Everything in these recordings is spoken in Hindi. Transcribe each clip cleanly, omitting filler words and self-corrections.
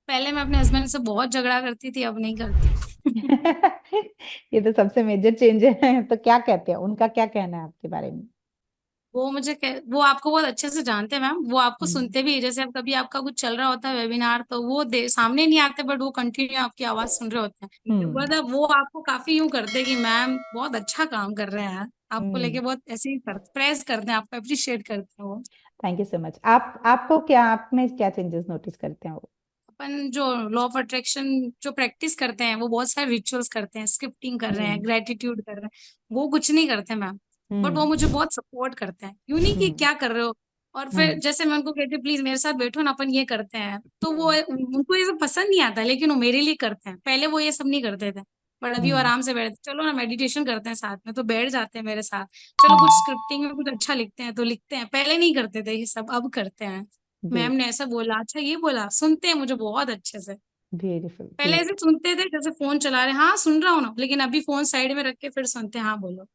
पहले मैं अपने हस्बैंड से बहुत झगड़ा करती थी, अब नहीं करती। ये तो सबसे मेजर चेंज है। तो क्या कहते हैं, उनका क्या कहना है आपके बारे में? वो आपको बहुत अच्छे से जानते हैं मैम, वो आपको हम्म। सुनते भी हैं। जैसे अब कभी आपका कुछ चल रहा होता है वेबिनार, तो वो सामने नहीं आते, बट वो कंटिन्यू आपकी आवाज सुन रहे होते हैं। हम्म। मतलब वो आपको काफी यूं करते हैं कि मैम बहुत अच्छा काम कर रहे हैं, आपको हम्म। लेके बहुत ऐसे ही प्रेस करते हैं, आपको अप्रिशिएट करते हैं वो। Thank you so much. आपको क्या, आप में क्या चेंजेस नोटिस करते हैं वो? अपन जो लॉ ऑफ अट्रैक्शन जो प्रैक्टिस करते हैं, वो बहुत सारे रिचुअल्स करते हैं, स्क्रिप्टिंग कर रहे हैं, हम्म। ग्रेटिट्यूड कर रहे हैं, वो कुछ नहीं करते मैम। बट वो हम्म। मुझे बहुत सपोर्ट करते हैं, यूं नहीं कि हम्म। क्या कर रहे हो। और फिर हम्म। जैसे मैं उनको कहती हूँ प्लीज मेरे साथ बैठो ना, अपन ये करते हैं, तो वो हम्म। उनको ये सब पसंद नहीं आता, लेकिन वो मेरे लिए करते हैं। पहले वो ये सब नहीं करते थे, बट अभी वो हम्म। आराम से बैठते, चलो ना मेडिटेशन करते हैं साथ में, तो बैठ जाते हैं मेरे साथ। चलो कुछ हम्म। स्क्रिप्टिंग में कुछ अच्छा लिखते हैं, तो लिखते हैं। पहले नहीं करते थे ये सब, अब करते हैं। मैम ने ऐसा बोला, अच्छा ये बोला, सुनते हैं मुझे बहुत अच्छे से। ब्यूटीफुल पहले ऐसे ब्यूटीफुल। सुनते थे जैसे फोन चला रहे, हाँ सुन रहा हूँ ना, लेकिन अभी फोन साइड में रख के फिर सुनते हैं, हाँ बोलो।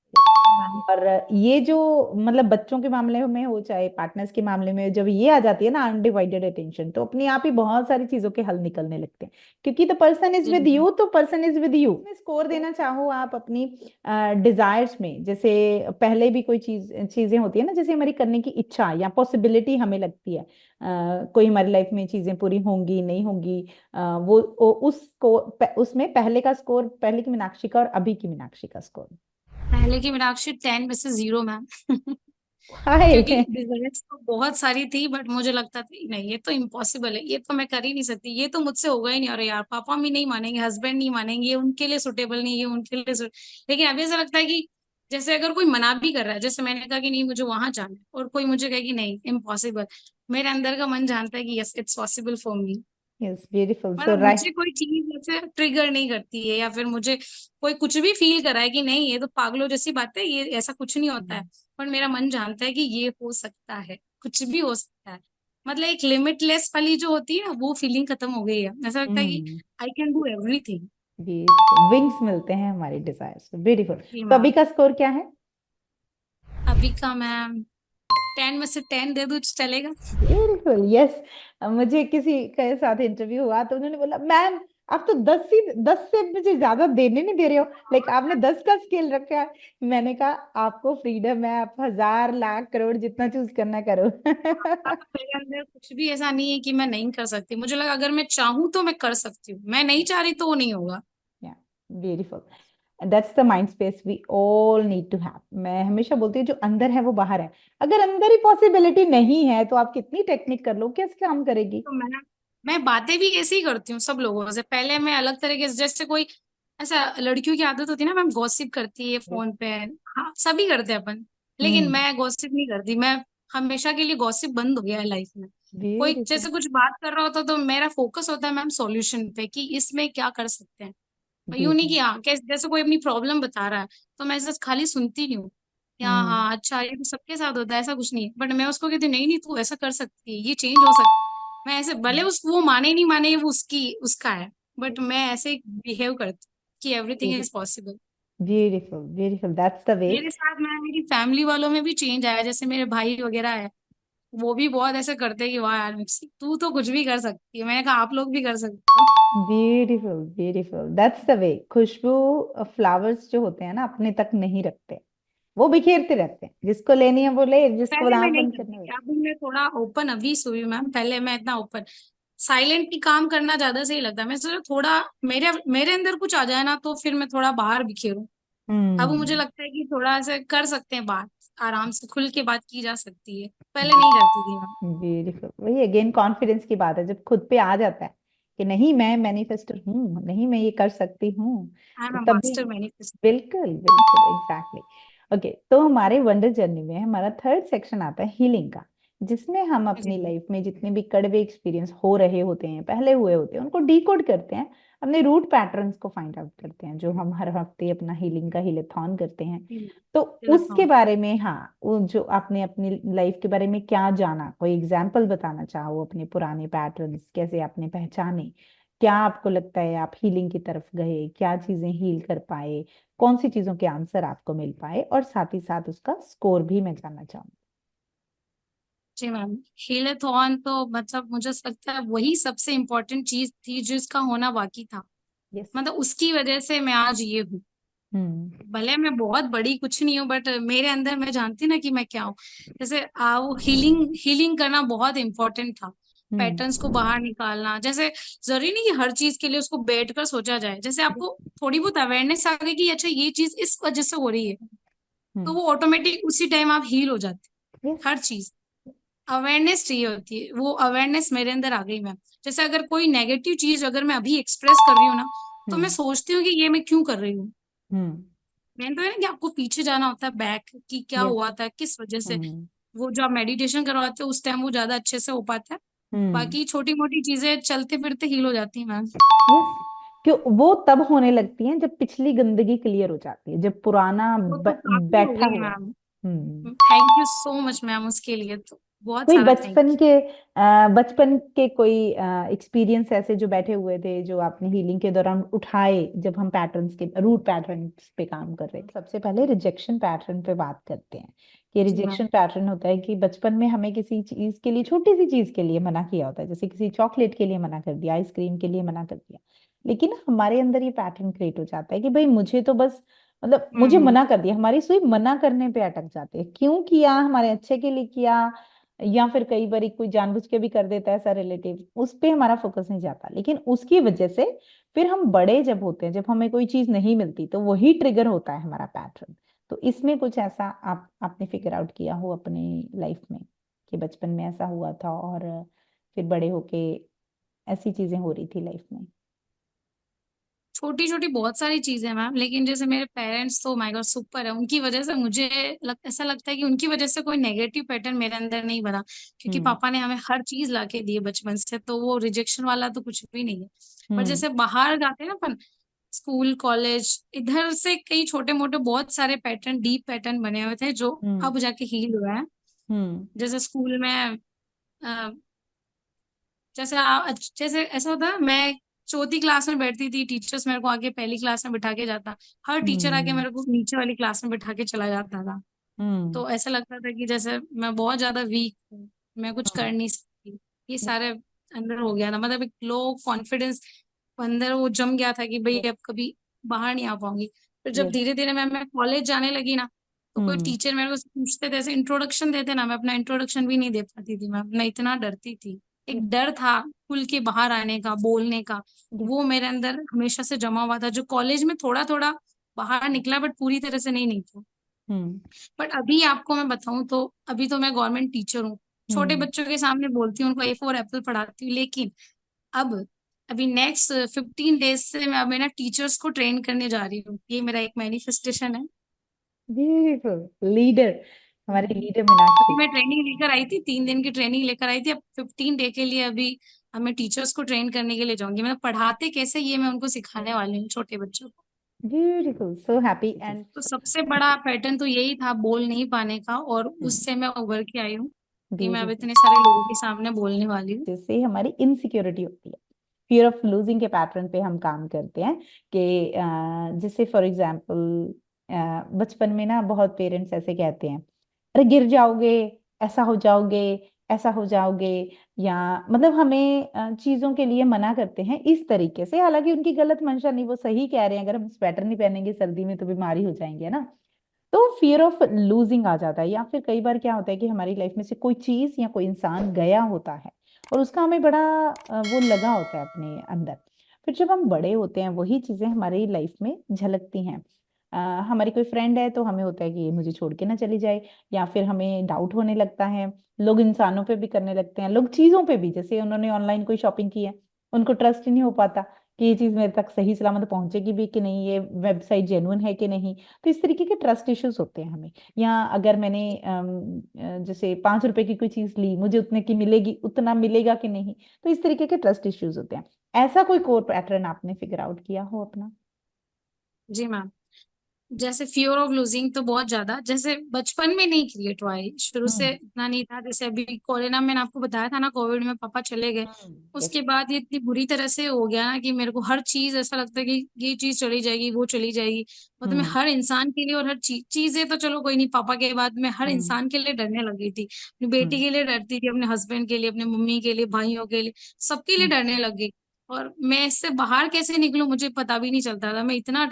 हाँ। और ये जो मतलब बच्चों के मामले में हो चाहे पार्टनर्स के मामले में, जब ये आ जाती है ना अनडिवाइडेड अटेंशन, तो अपने आप ही बहुत सारी चीजों के हल निकलने लगते हैं। क्योंकि the person is with hmm. You, तो पर्सन इज विद यू। मैं स्कोर देना चाहूँ आप अपनी डिजायर्स में, जैसे पहले भी कोई चीजें होती है ना, जैसे हमारी करने की इच्छा या पॉसिबिलिटी हमें लगती है, कोई हमारी लाइफ में चीजें पूरी होंगी नहीं होंगी, उसको उसमें पहले का स्कोर, पहले की मीनाक्षी का और अभी की मीनाक्षी का स्कोर। पहले की मीनाक्षी 10 में से 0 मैम। हाय। क्योंकि डिजायर्स तो बहुत सारी थी, बट मुझे लगता था नहीं, ये तो इम्पॉसिबल है, ये तो मैं कर ही नहीं सकती, ये तो मुझसे होगा ही नहीं। और यार पापा भी नहीं मानेंगे, हस्बैंड नहीं मानेंगे, ये उनके लिए सुटेबल नहीं, ये उनके लिए लेकिन अभी ऐसा लगता है कि जैसे अगर कोई मना भी कर रहा है, जैसे मैंने कहा कि नहीं मुझे वहां जाना है, और कोई मुझे कहे कि नहीं इम्पॉसिबल, मेरे अंदर का मन जानता है कि yes it's possible for me. Yes, beautiful. So मतलब राइट। मुझे कोई चीज ऐसे ट्रिगर नहीं करती है, या फिर मुझे कोई कुछ भी फील करा है कि नहीं ये तो पागलों जैसी बात है, ये ऐसा कुछ नहीं होता है। पर मेरा मन जानता है कि ये हो सकता है, कुछ भी हो सकता है। मतलब एक लिमिटलेस वाली जो होती है ना, वो फीलिंग खत्म हो गई है। ऐसा लगता है कि hmm. I can do everything. Beautiful, wings मिलते हैं हमारी डिजायर्स को। ब्यूटीफुल। जी तो अभी मैम। का स्कोर क्या है? अभी का मैम 10 में से 10 दे दूँ चलेगा? बिल्कुल यस। मुझे किसी के साथ इंटरव्यू हुआ तो उन्होंने बोला, मैम आप तो 10 से मुझे ज्यादा देने नहीं दे रहे हो, लाइक आपने 10 का स्केल रखा है। मैंने कहा आपको फ्रीडम है, आप 1000 लाख करोड़ जितना चूज करना करो। मेरे अंदर कुछ भी ऐसा नहीं है कि मैं नहीं कर सकती। मुझे लगा अगर मैं चाहूँ तो मैं कर सकती हूँ, मैं नहीं चाह रही तो वो नहीं होगा। या beautiful. That's the mind space we all need to have. मैं हमेशा बोलती हूँ जो अंदर है वो बाहर है। अगर अंदर ही पॉसिबिलिटी नहीं है तो आप कितनी टेक्निक कर लो, कैसे काम करेगी? तो मैं बातें भी ऐसे ही करती हूँ सब लोगों से। पहले मैं अलग तरीके से, जैसे कोई ऐसा लड़कियों की आदत होती है ना मैम, गॉसिप करती है फोन पे। हाँ सभी करते हैं अपन, लेकिन हम्म। मैं गॉसिप नहीं करती। मैं हमेशा के लिए गॉसिप बंद हो गया है लाइफ में। कोई ब्यूटीफुल। जैसे कुछ बात कर रहा होता तो मेरा फोकस होता है मैम सॉल्यूशन पे, कि इसमें क्या कर सकते हैं। यूं नहीं ब्यूटीफुल। कि हाँ कैसे, जैसे कोई अपनी प्रॉब्लम बता रहा है, तो मैं ऐसा खाली सुनती नहीं हूँ। या हम्म। हाँ अच्छा ये तो सबके साथ होता है, ऐसा कुछ नहीं है। बट मैं उसको कहती हूँ, नहीं नहीं तू ऐसा कर सकती है, ये चेंज हो सकता है। मैं ऐसे भले उस वो माने नहीं माने, वो उसकी उसका है, बट मैं ऐसे बिहेव करती हूँ कि everything is possible. Beautiful beautiful, that's the way. मेरे साथ मैं मेरी फैमिली वालों में भी चेंज आया, जैसे मेरे भाई वगैरह है, वो भी बहुत ऐसे करते हैं कि वाह यार मिक्सी तू तो कुछ भी कर सकती है। मैंने कहा आप लोग भी कर सकते हो। Beautiful beautiful, that's the way. खुशबू फ्लावर्स जो होते हैं ना अपने तक नहीं रखते, वो बिखेरते रहते हैं, जिसको लेनी है वो ले, जिसको पहले मैं दाम नहीं बंद करना करती है। थी, अभी मैं थोड़ा ओपन अभी हुई मैम। पहले मैं इतना ओपन साइलेंटली काम करना ज्यादा सही लगता है। मैं सोचा थोड़ा मेरे मेरे अंदर कुछ आ जाए ना, तो फिर मैं थोड़ा बाहर बिखेरूं। अब मुझे हम्म। लगता है कि थोड़ा ऐसे कर सकते हैं बात, आराम से खुल के बात की जा सकती है। पहले नहीं करती थी मैं। ब्यूटीफुल, वही अगेन कॉन्फिडेंस की बात है, जब खुद पे आ जाता है कि नहीं मैं मैनिफेस्टर हूँ, नहीं मैं ये कर सकती हूँ, आई एम तो अ तभी। Master manifest. बिल्कुल बिल्कुल, एग्जैक्टली। ओके, तो हमारे वंडर जर्नी में हमारा थर्ड सेक्शन आता है हीलिंग का, जिसमें हम जी अपनी लाइफ में जितने भी कड़वे एक्सपीरियंस हो रहे होते हैं, पहले हुए होते हैं, उनको डिकोड करते हैं, अपने रूट पैटर्न्स को फाइंड आउट करते हैं, जो हम हर हफ्ते अपना हीलिंग का हीलेथॉन करते हैं। जी तो उसके मैम। बारे में, हाँ, वो जो आपने अपनी लाइफ के बारे में क्या जाना, कोई एग्जाम्पल बताना चाहो, अपने पुराने पैटर्न्स कैसे आपने पहचाने, क्या आपको लगता है आप हीलिंग की तरफ गए, क्या चीजें हील कर पाए, कौन सी चीजों के आंसर आपको मिल पाए, और साथ ही साथ उसका स्कोर भी मैं जानना चाहूंगी। जी मैम, हीलेथॉन तो मतलब मुझे लगता है वही सबसे इम्पोर्टेंट चीज थी जिसका होना बाकी था। यस। मतलब उसकी वजह से मैं आज ये हूँ। हम्म। भले मैं बहुत बड़ी कुछ नहीं हूँ, बट मेरे अंदर मैं जानती ना कि मैं क्या हूँ। जैसे वो हीलिंग हीलिंग करना बहुत इम्पोर्टेंट था। हम्म। पैटर्न्स को बाहर निकालना, जैसे जरूरी नहीं कि हर चीज के लिए उसको बैठ कर सोचा जाए। जैसे आपको थोड़ी बहुत अवेयरनेस आ गई कि अच्छा ये चीज इस वजह से हो रही है, तो हम्म। वो ऑटोमेटिक उसी टाइम आप हील हो जाते यस। हैं। हर चीज अवेयरनेस चाहिए होती है, वो अवेयरनेस मेरे अंदर आ गई मैम। जैसे अगर कोई नेगेटिव चीज अगर मैं अभी एक्सप्रेस कर रही हूँ ना, तो मैं हम्म। सोचती हूँ कि ये मैं क्यों कर रही हूँ। हम्म। मेन तो है ना कि आपको पीछे जाना होता है, बैक कि क्या यस। हुआ था, किस वजह से। हम्म। वो जो आप मेडिटेशन करवाते हो उस टाइम वो ज्यादा अच्छे से हो पाता है। हम्म। बाकी छोटी मोटी चीजें चलते फिरते हील हो जाती है मैम। यस। क्यों वो तब होने लगती हैं जब पिछली गंदगी क्लियर हो जाती है, जब पुराना वो तो काफी हो बैठा गई है हुआ है। Ma'am. Hmm. Thank you so much ma'am, उसके लिए तो बहुत कोई सारा थैंक बचपन के बचपन के कोई एक्सपीरियंस ऐसे जो बैठे हुए थे, जो आपने हीलिंग के दौरान उठाए, जब हम पैटर्न्स के रूट पैटर्न्स पे काम कर रहे थे? सबसे पहले रिजेक्शन पैटर्न पे बात करते हैं कि यू। जी मैम। रिजेक्शन पैटर्न होता है कि बचपन में हमें किसी चीज के लिए, छोटी सी चीज के लिए मना किया होता है, जैसे किसी चॉकलेट के लिए मना कर दिया, आइसक्रीम के लिए मना कर दिया। लेकिन हमारे अंदर ये पैटर्न क्रिएट हो जाता है कि भाई मुझे तो बस, मतलब मुझे हम्म। मना कर दिया, हमारी सुई मना करने पे अटक जाते हैं। क्यों किया? हमारे अच्छे के लिए किया, या फिर कई बार कोई जानबूझ के भी कर देता है ऐसा रिलेटिव, उस पे हमारा फोकस नहीं जाता। लेकिन उसकी वजह से फिर हम बड़े जब होते हैं, जब हमें कोई चीज नहीं मिलती, तो वही ट्रिगर होता है हमारा पैटर्न। तो इसमें कुछ ऐसा आपने फिगर आउट किया हो अपनी लाइफ में कि बचपन में ऐसा हुआ था और फिर बड़े होके ऐसी चीजें हो रही थी लाइफ में? छोटी छोटी बहुत सारी चीजें हैं मैम, लेकिन जैसे मेरे पेरेंट्स तो माय गॉड सुपर है, उनकी वजह से मुझे ऐसा लगता है कि उनकी वजह से कोई नेगेटिव पैटर्न मेरे अंदर नहीं बना। क्योंकि हम्म। पापा ने हमें हर चीज ला के दी है बचपन से, तो वो रिजेक्शन वाला तो कुछ भी नहीं है। पर हम्म। जैसे बाहर जाते हैं ना अपन, स्कूल कॉलेज इधर से कई छोटे मोटे बहुत सारे पैटर्न, डीप पैटर्न बने हुए थे जो हम्म। अब जाके हील हुआ है। हम्म। जैसे स्कूल में अ, जैसे ऐसा होता है, मैं चौथी क्लास में बैठती थी, टीचर्स मेरे को आगे पहली क्लास में बिठा के जाता। हर टीचर आके हम्म। मेरे को नीचे वाली क्लास में बिठा के चला जाता था। हम्म। तो ऐसा लगता था कि जैसे मैं बहुत ज्यादा वीक हूँ, मैं कुछ कर नहीं सकती। ये सारे अंदर हो गया था, मतलब एक लो कॉन्फिडेंस अंदर वो जम गया था कि भाई अब कभी बाहर नहीं आ पाऊंगी। फिर जब यस। धीरे धीरे मैं कॉलेज जाने लगी ना, तो कोई हम्म। टीचर मेरे को पूछते थे, ऐसे इंट्रोडक्शन देते ना, मैं अपना इंट्रोडक्शन भी नहीं दे पाती थी मैं इतना डरती थी। यस। एक डर था खुल के बाहर आने का, बोलने का। यस। वो मेरे अंदर हमेशा से जमा हुआ था, जो कॉलेज में थोड़ा थोड़ा बाहर निकला, बट पूरी तरह से नहीं निकला। हम्म। बट अभी आपको मैं बताऊं तो अभी तो मैं गवर्नमेंट टीचर हूँ। छोटे हम्म। बच्चों के सामने बोलती हूँ, उनको A4 एप्पल पढ़ाती हूँ। लेकिन अब अभी नेक्स्ट 15 डेज से मैं अब ना टीचर्स को ट्रेन करने जा रही हूँ, ये मेरा एक मैनिफेस्टेशन है। ब्यूटीफुल लीडर, हमारे हम्म। लीडर अभी मीनाक्षी। मैं ट्रेनिंग लेकर आई थी, 3 दिन की ट्रेनिंग लेकर आई थी। अब 15 डे के लिए अभी अब मैं टीचर्स को ट्रेन करने के लिए जाऊंगी। मतलब पढ़ाते कैसे ये मैं उनको सिखाने वाली हूँ, छोटे बच्चों को। ब्यूटीफुल, सो हैप्पी एंड तो सबसे बड़ा पैटर्न तो यही था, बोल नहीं पाने का, और उससे मैं उभर के आई हूँ कि मैं अब ब्यूटीफुल। इतने सारे लोगों के सामने बोलने वाली हूँ। जिससे हमारी इनसिक्योरिटी होती है, फियर ऑफ लूजिंग के पैटर्न पे हम काम करते हैं कि जैसे फॉर एग्जांपल बचपन में ना बहुत पेरेंट्स ऐसे कहते हैं, अरे गिर जाओगे, ऐसा हो जाओगे, ऐसा हो जाओगे, या मतलब हमें चीजों के लिए मना करते हैं इस तरीके से। हालांकि उनकी गलत मंशा नहीं, वो सही कह रहे हैं, अगर हम स्वेटर नहीं पहनेंगे सर्दी में तो बीमारी हो जाएंगे, है ना। तो फियर ऑफ लूजिंग आ जाता है। या फिर कई बार क्या होता है कि हमारी लाइफ में से कोई चीज या कोई इंसान गया होता है और उसका हमें बड़ा वो लगा होता है अपने अंदर। फिर जब हम बड़े होते हैं वही चीजें हमारी लाइफ में झलकती हैं। अ, हमारी कोई फ्रेंड है तो हमें होता है कि ये मुझे छोड़ के ना चली जाए, या फिर हमें डाउट होने लगता है। लोग इंसानों पे भी करने लगते हैं, लोग चीजों पे भी, जैसे उन्होंने ऑनलाइन कोई शॉपिंग की है, उनको ट्रस्ट ही नहीं हो पाता कि ये चीज मेरे तक सही सलामत पहुंचेगी भी कि नहीं, ये वेबसाइट जेन्युइन है कि नहीं। तो इस तरीके के ट्रस्ट इश्यूज होते हैं हमें। या अगर मैंने जैसे 5 रुपए की कोई चीज ली, मुझे उतने की मिलेगी, उतना मिलेगा कि नहीं। तो इस तरीके के ट्रस्ट इश्यूज होते हैं। ऐसा कोई कोर पैटर्न आपने फिगर आउट किया हो अपना? जी मैम। जैसे फियर ऑफ लूजिंग तो बहुत ज्यादा, जैसे बचपन में नहीं क्रिएट हुआ है, शुरू से हम्म। इतना नहीं था। जैसे अभी कोरोना, मैंने आपको बताया था ना, कोविड में पापा चले गए, यस। उसके बाद ये इतनी बुरी तरह से हो गया ना कि मेरे को हर चीज ऐसा लगता है कि ये चीज चली जाएगी, वो चली जाएगी। मतलब मैं हम्म। हर इंसान के लिए, और हर चीजें तो चलो कोई नहीं, पापा के बाद मैं हर हम्म। इंसान के लिए डरने लगी थी। अपनी बेटी हम्म। के लिए डरती थी, अपने हस्बैंड के लिए, अपने मम्मी के लिए, भाइयों के लिए, सबके लिए हम्म। डरने लगी। और मैं इससे बाहर कैसे निकलूं मुझे पता भी नहीं चलता था। मैं इतना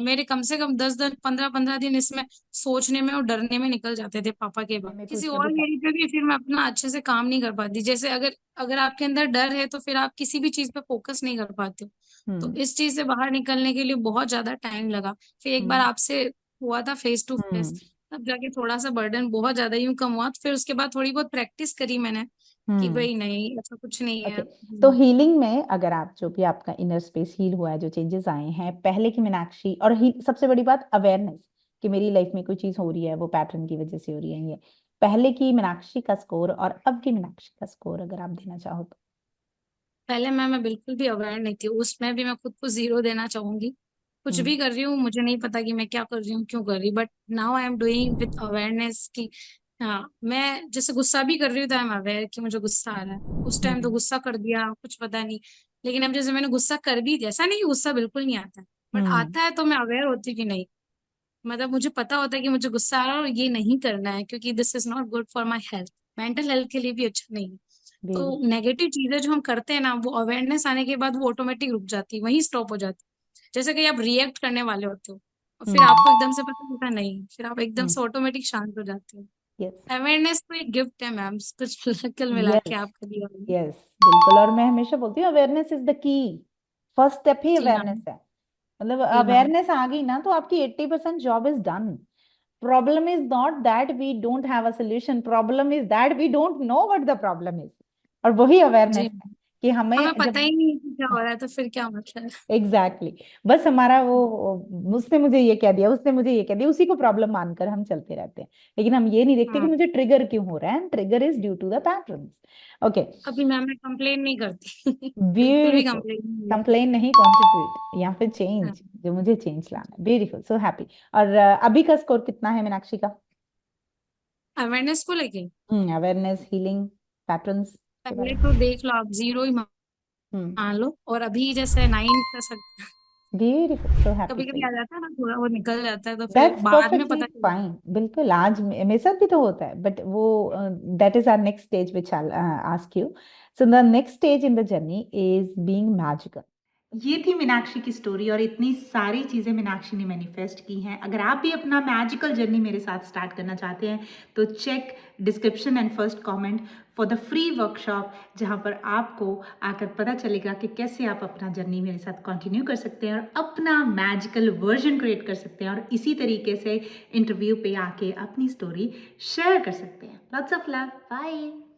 मेरे कम से कम 10 दिन, 15-15 दिन इसमें सोचने में और डरने में निकल जाते थे पापा के बाद। में किसी कुछ ना और कुछ। मेरी पे भी फिर मैं अपना अच्छे से काम नहीं कर पाती। जैसे अगर अगर आपके अंदर डर है तो फिर आप किसी भी चीज पे फोकस नहीं कर पाते हो। तो हम्म। इस चीज से बाहर निकलने के लिए बहुत ज्यादा टाइम लगा। फिर एक बार हम्म। आपसे हुआ था फेस टू फेस, हम्म। तब जाके थोड़ा सा बर्डन बहुत ज्यादा यूं कम हुआ। तो फिर उसके बाद थोड़ी बहुत प्रैक्टिस करी मैंने कि हम्म। भाई नहीं, ऐसा कुछ नहीं है। ओके। तो हीलिंग में अगर आप जो भी आपका इनर स्पेस हील हुआ है, जो चेंजेस आए हैं पहले की मीनाक्षी, और सबसे बड़ी बात अवेयरनेस कि मेरी लाइफ में कोई चीज हो रही है वो पैटर्न की वजह से हो रही है, ये पहले की मीनाक्षी का स्कोर और अब की मीनाक्षी का स्कोर अगर आप देना चाहो तो। पहले मैं बिल्कुल भी अवेयर नहीं थी, उसमें भी मैं खुद को 0 देना चाहूंगी। कुछ हम्म। भी कर रही हूँ मुझे नहीं पता कि मैं क्या कर रही हूँ, क्यों कर रही, but now I am doing with awareness की। हाँ, मैं जैसे गुस्सा भी कर रही हूँ तो आई एम अवेयर कि मुझे गुस्सा आ रहा है। उस टाइम तो हम्म। गुस्सा कर दिया, कुछ पता नहीं। लेकिन अब जैसे मैंने गुस्सा कर भी दिया, ऐसा नहीं कि गुस्सा बिल्कुल नहीं आता है, बट हम्म। आता है तो मैं अवेयर होती हूँ कि नहीं, मतलब मुझे पता होता है कि मुझे गुस्सा आ रहा है और ये नहीं करना है, क्योंकि this is not good for my health, mental health के लिए भी अच्छा नहीं है। तो वेरी। नेगेटिव चीजें जो हम करते हैं ना, वो अवेयरनेस आने के बाद वो ऑटोमेटिक रुक जाती है, वहीं स्टॉप हो जाती है। जैसे कि आप रिएक्ट करने वाले होते हो और फिर हम्म। आपको एकदम से पता चलता नहीं, फिर आप एकदम हम्म। से ऑटोमेटिक शांत हो जाते हो। यस। अवेयरनेस तो एक गिफ्ट है मैम, कुछ कल मिला के यस। आपका दिया हुआ। यस। बिल्कुल, और मैं हमेशा बोलती हूँ awareness is the key. First step ही जी अवेयरनेस मैम। है। मतलब जी मैम। अवेयरनेस आ गई ना तो आपकी 80% job is done. Problem is not that we don't have a solution, problem is that we don't know what the problem is. और वही जी अवेयरनेस है मैम। कि हमें हमें पता जब। ही नहीं है कि क्या हो रहा है, तो फिर क्या मतलब है। Exactly exactly। बस हमारा उसने मुझे ये कह दिया, उसने मुझे ये कह दिया, उसी को प्रॉब्लम मानकर हम चलते रहते हैं। लेकिन हम ये नहीं देखते कि हाँ, मुझे ट्रिगर क्यों हो रहा है, trigger is due to the patterns. Okay. कभी मैम मैं कंप्लेन नहीं करती बिल्कुल भी ब्यूटिफुल। कंप्लेन नहीं कंप्लेन नहीं, कॉन्ट्रीब्यूट या फिर चेंज, करती। जो मुझे चेंज लाना है। Beautiful, so happy. और अभी का स्कोर कितना है मीनाक्षी का? अवेयरनेस को लेके अवेयरनेस, हीलिंग, पैटर्न्स के बारे पहले में। तो देख लो आप, 0 ही हम्म। मान लो, और अभी जैसे 9 कर सकते। ब्यूटिफुल, सो हैप्पी कभी फॉर कभी यू। आ जाता है ना, थोड़ा वो निकल जाता है तो फिर दैट्स बाद में परफेक्टली पता चलता फाइन। बिल्कुल, आज मेरे साथ भी तो होता है, बट वो that is our next stage which I ask you. So the next stage in the journey is being magical. ये थी मीनाक्षी की स्टोरी, और इतनी सारी चीज़ें मीनाक्षी ने मैनिफेस्ट की हैं। अगर आप भी अपना मैजिकल जर्नी मेरे साथ स्टार्ट करना चाहते हैं तो check description and first comment for the free workshop, जहाँ पर आपको आकर पता चलेगा कि कैसे आप अपना जर्नी मेरे साथ कंटिन्यू कर सकते हैं और अपना मैजिकल वर्जन क्रिएट कर सकते हैं, और इसी तरीके से इंटरव्यू पे आके अपनी स्टोरी शेयर कर सकते हैं। Lots of love, bye.